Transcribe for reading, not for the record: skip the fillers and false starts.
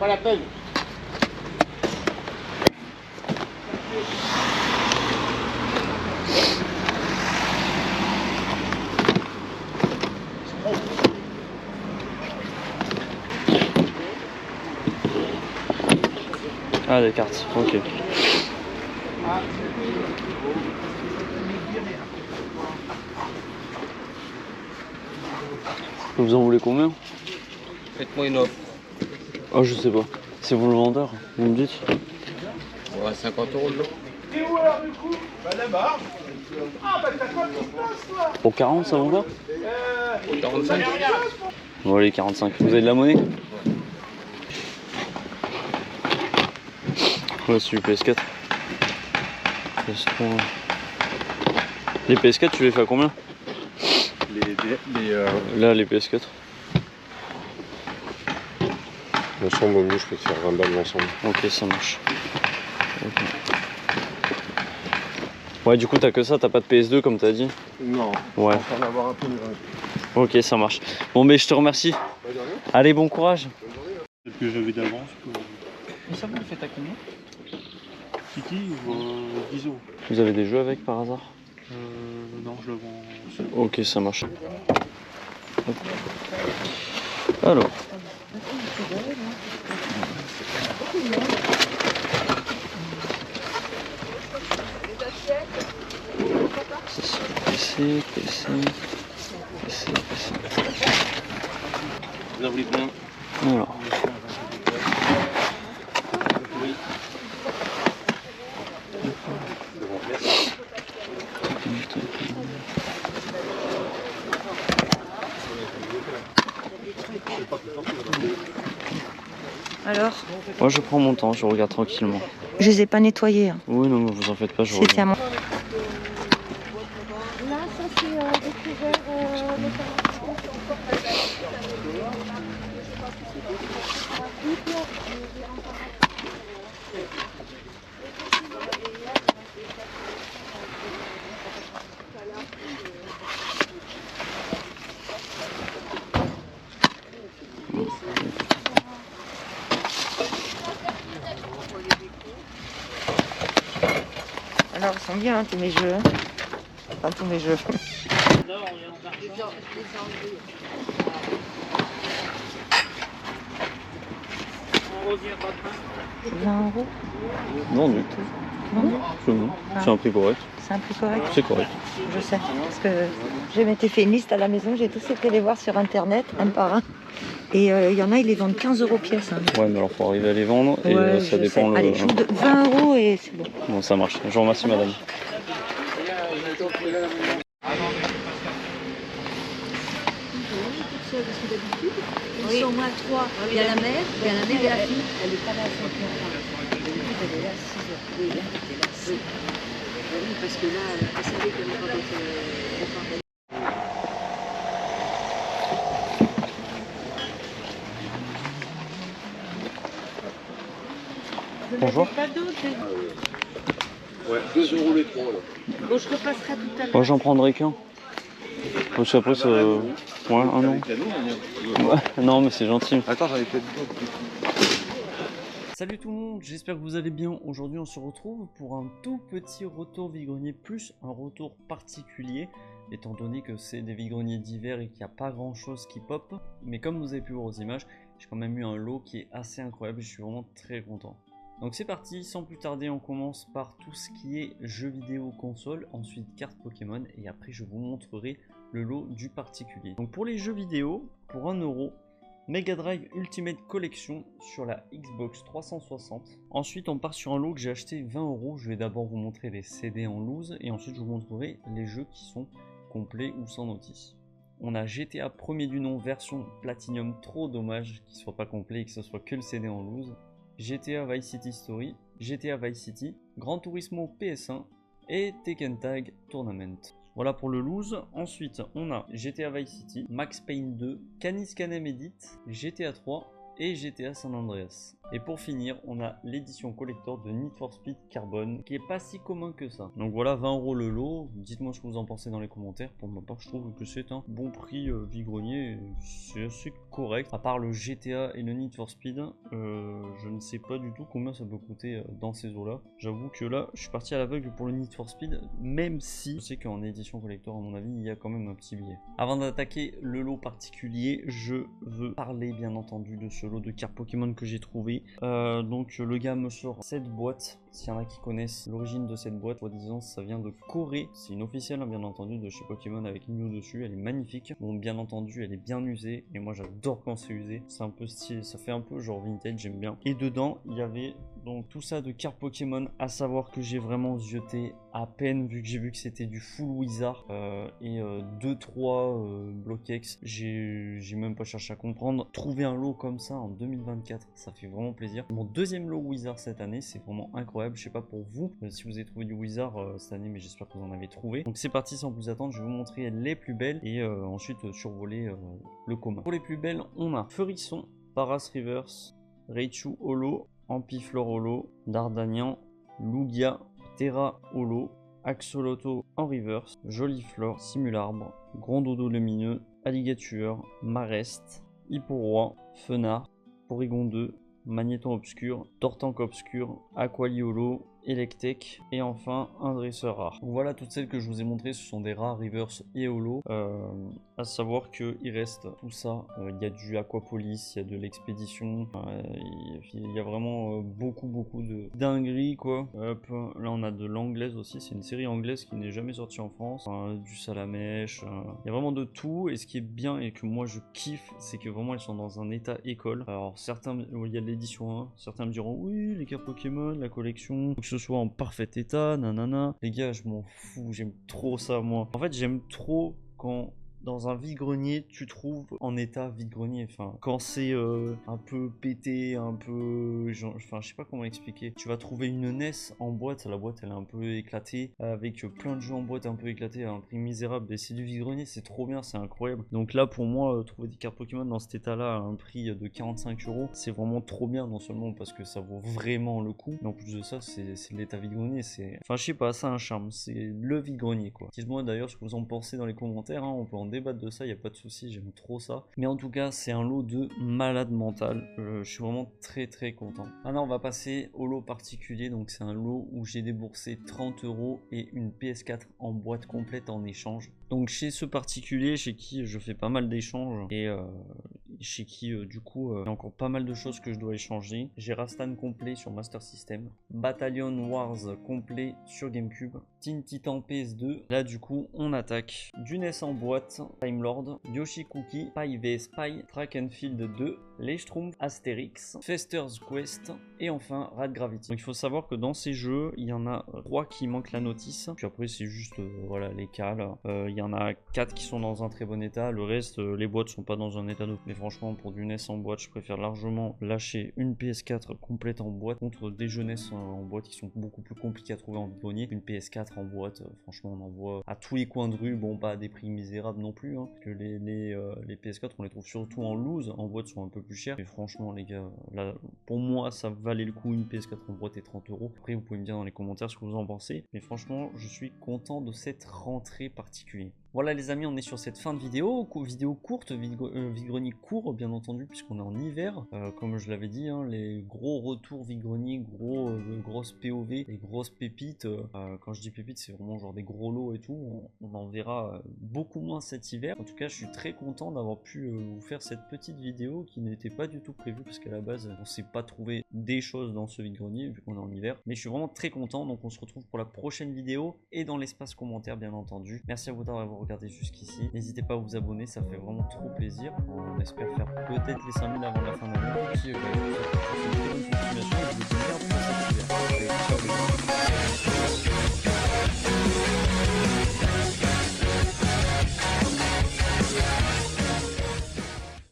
pas la peine. Ah, des cartes, ok. Vous en voulez combien? Faites-moi une offre. Oh, je sais pas. C'est vous le vendeur, vous me dites? Ouais, 50 € le lot. Et où alors du coup? Bah là-bas. Ah bah t'as pas de place toi. Pour 40, ça vous va? Pour 45. Bon, allez, 45. Vous avez de la monnaie? Ouais, c'est du PS4. PS3. Les PS4, tu les fais à combien? Là, les PS4. L'ensemble, au mieux, je peux te faire 20 balles l'ensemble. Ok, ça marche. Okay. Ouais, du coup, t'as que ça, t'as pas de PS2 comme t'as dit? Non. Ouais. On va en avoir un peu. Ok, ça marche. Bon, mais je te remercie. Allez, bon courage. Peut-être que j'avais d'avance. Mais ça, vous le faites à combien? Titi ou 10 €. Vous avez des jeux avec par hasard? Non, je le vends. Ok, ça marche. Hop. Alors. PC. Vous en voulez combien? Alors. Alors? Moi je prends mon temps, je regarde tranquillement. Je les ai pas nettoyés. Hein. Oui, non, mais vous en faites pas, je C'était à regarde. moi. Là, ça c'est découvert Alors, ils sont bien, hein, tous mes jeux. Hein. Enfin, tous mes jeux. 20 €? Non, du tout. Non, C'est bon. C'est un prix correct. c'est un prix correct. C'est correct. Je sais. Parce que j'ai m'étais fait une liste à la maison, j'ai tous été les voir sur internet, un par un. Et il y en a, ils les vendent 15 € pièce. Hein. Ouais, mais alors faut arriver à les vendre et Ouais, ça je dépend sais. le. Allez, je vous donne 20 € et c'est bon. Bon, ça marche. Je vous remercie, madame. Ils sont moins trois. Il y a la mère, il y a la mère et la fille. Elle n'est pas là à 5 h. Elle est là à 6 h. Oui, elle était là à 6 h. Oui, parce que là, elle savait qu'elle n'avait pas été. Bonjour. Ouais, 2 € les 3 là. Bon, je repasserai tout à l'heure. Moi j'en prendrai qu'un. Parce qu'après, ça. Ouais, un an. Ouais, non, mais c'est gentil. Attends, j'en ai peut-être d'autres. Salut tout le monde, j'espère que vous allez bien. Aujourd'hui on se retrouve pour un tout petit retour vide-grenier plus un retour particulier, étant donné que c'est des vide-greniers d'hiver et qu'il n'y a pas grand chose qui pop. Mais comme vous avez pu voir aux images, j'ai quand même eu un lot qui est assez incroyable, je suis vraiment très content. Donc c'est parti, sans plus tarder on commence par tout ce qui est jeux vidéo console, ensuite cartes Pokémon et après je vous montrerai le lot du particulier. Donc pour les jeux vidéo, pour 1 €, Mega Drive Ultimate Collection sur la Xbox 360. Ensuite on part sur un lot que j'ai acheté 20 €. Je vais d'abord vous montrer les CD en loose et ensuite je vous montrerai les jeux qui sont complets ou sans notice. On a GTA premier du nom version Platinum, trop dommage qu'il soit pas complet et que ce soit que le CD en loose. GTA Vice City Story, GTA Vice City, Gran Turismo PS1 et Tekken Tag Tournament. Voilà pour le loose. Ensuite, on a GTA Vice City, Max Payne 2, Canis Canem Edit, GTA 3, et GTA San Andreas. Et pour finir, on a l'édition collector de Need for Speed Carbon, qui est pas si commun que ça. Donc voilà, 20 € le lot. Dites-moi ce que vous en pensez dans les commentaires. Pour ma part, je trouve que c'est un bon prix vide-grenier. C'est assez correct. À part le GTA et le Need for Speed, je ne sais pas du tout combien ça peut coûter dans ces eaux-là. J'avoue que là, je suis parti à l'aveugle pour le Need for Speed, même si je sais qu'en édition collector, à mon avis, il y a quand même un petit billet. Avant d'attaquer le lot particulier, je veux parler bien entendu de ce lot de cartes Pokémon que j'ai trouvé. Donc le gars me sort cette boîte. S'il y en a qui connaissent l'origine de cette boîte, soi-disant ça vient de Corée. C'est une officielle hein, bien entendu de chez Pokémon avec Mew dessus. Elle est magnifique. Bon, bien entendu elle est bien usée. Et moi j'adore quand c'est usé. C'est un peu stylé, ça fait un peu genre vintage, j'aime bien. Et dedans il y avait donc tout ça de cartes Pokémon. À savoir que j'ai vraiment zioté à peine vu que j'ai vu que c'était du full wizard. Et 2-3 bloquex. J'ai même pas cherché à comprendre. Trouver un lot comme ça en 2024, ça fait vraiment plaisir. Mon deuxième lot wizard cette année, c'est vraiment incroyable. Je sais pas pour vous si vous avez trouvé du wizard cette année, mais j'espère que vous en avez trouvé. Donc c'est parti sans plus attendre, je vais vous montrer les plus belles et ensuite survoler le commun. Pour les plus belles, on a Feurisson, Paras Reverse, Raichu Holo, Ampiflore Holo, Dardanian, Lugia, Terra Holo, Axolotl en Reverse, Joliflore, Simularbre, Grondodo Lumineux, Alligator, Marest, Hipporoi, Fenard, Porygon 2, Magnéton Obscur, Tortank Obscur, Aqualiolo, Electek et enfin un dresseur rare. Donc voilà, toutes celles que je vous ai montrées, ce sont des rares reverse et holo. À savoir qu'il reste tout ça. Il y a du Aquapolis, il y a de l'expédition, il y a vraiment beaucoup de dingueries quoi. Hop, là on a de l'anglaise aussi, c'est une série anglaise qui n'est jamais sortie en France. Du Salamèche, il y a vraiment de tout. Et ce qui est bien et que moi je kiffe, c'est que vraiment ils sont dans un état école. Alors certains, il y a de l'édition 1, certains me diront oui les cartes Pokémon, la collection, que ce soit en parfait état, nanana. Les gars, je m'en fous, j'aime trop ça moi. En fait, j'aime trop quand dans un vide-grenier, tu trouves en état vide-grenier. Enfin, quand c'est un peu pété, un peu... Enfin, je sais pas comment expliquer. Tu vas trouver une NES en boîte. La boîte, elle est un peu éclatée. Avec plein de jeux en boîte un peu éclatés à un prix misérable. Et c'est du vide-grenier, c'est trop bien, c'est incroyable. Donc là, pour moi, trouver des cartes Pokémon dans cet état-là à un prix de 45 €, c'est vraiment trop bien. Non seulement parce que ça vaut vraiment le coup, mais en plus de ça, c'est l'état vide-grenier. Enfin, je sais pas, ça a un charme. C'est le vide-grenier, quoi. Dites-moi d'ailleurs ce que vous en pensez dans les commentaires. Hein. On peut en débattre de ça, il n'y a pas de souci, j'aime trop ça. Mais en tout cas, c'est un lot de malade mental. Je suis vraiment très content. Maintenant, on va passer au lot particulier. Donc, c'est un lot où j'ai déboursé 30 € et une PS4 en boîte complète en échange. Donc, chez ce particulier, chez qui je fais pas mal d'échanges et chez qui, du coup, il y a encore pas mal de choses que je dois échanger. J'ai Rastan complet sur Master System, Battalion Wars complet sur GameCube, Teen Titan PS2. Là, du coup, on attaque du NES en boîte, Time Lord, Yoshi Cookie, Spy vs Spy, Track and Field 2, les Schtroumpfs, Astérix, Fester's Quest et enfin Rad Gravity. Donc il faut savoir que dans ces jeux, il y en a 3 qui manquent la notice, puis après c'est juste voilà les cales. Il y en a 4 qui sont dans un très bon état, le reste les boîtes sont pas dans un état de... Mais franchement pour du NES en boîte, je préfère largement lâcher une PS4 complète en boîte contre des jeux NES en boîte qui sont beaucoup plus compliqués à trouver en vide-grenier. Une PS4 en boîte, franchement on en voit à tous les coins de rue, bon pas à des prix misérables non plus, hein, que les PS4 on les trouve surtout en loose, en boîte sont un peu plus chers. Mais franchement les gars, là pour moi ça valait le coup une PS4 en boîte et 30 €. Après vous pouvez me dire dans les commentaires ce que vous en pensez. Mais franchement je suis content de cette rentrée particulière. Voilà les amis, on est sur cette fin de vidéo, vidéo courte, vide-grenier court bien entendu puisqu'on est en hiver. Comme je l'avais dit, hein, les gros retours vide-grenier, grosses POV, les grosses pépites. Quand je dis pépites c'est vraiment genre des gros lots et tout. On en verra beaucoup moins cet hiver. En tout cas je suis très content d'avoir pu vous faire cette petite vidéo qui n'était pas du tout prévue parce qu'à la base on s'est pas trouvé des choses dans ce vide-grenier vu qu'on est en hiver. Mais je suis vraiment très content, donc on se retrouve pour la prochaine vidéo et dans l'espace commentaire bien entendu. Merci à vous d'avoir regardé jusqu'ici. N'hésitez pas à vous abonner, ça fait vraiment trop plaisir. On espère faire peut-être les 5000 avant la fin de l'année. Et puis, je vous souhaite une très bonne continuation et je vous dis merde pour cet hiver. Allez, ciao.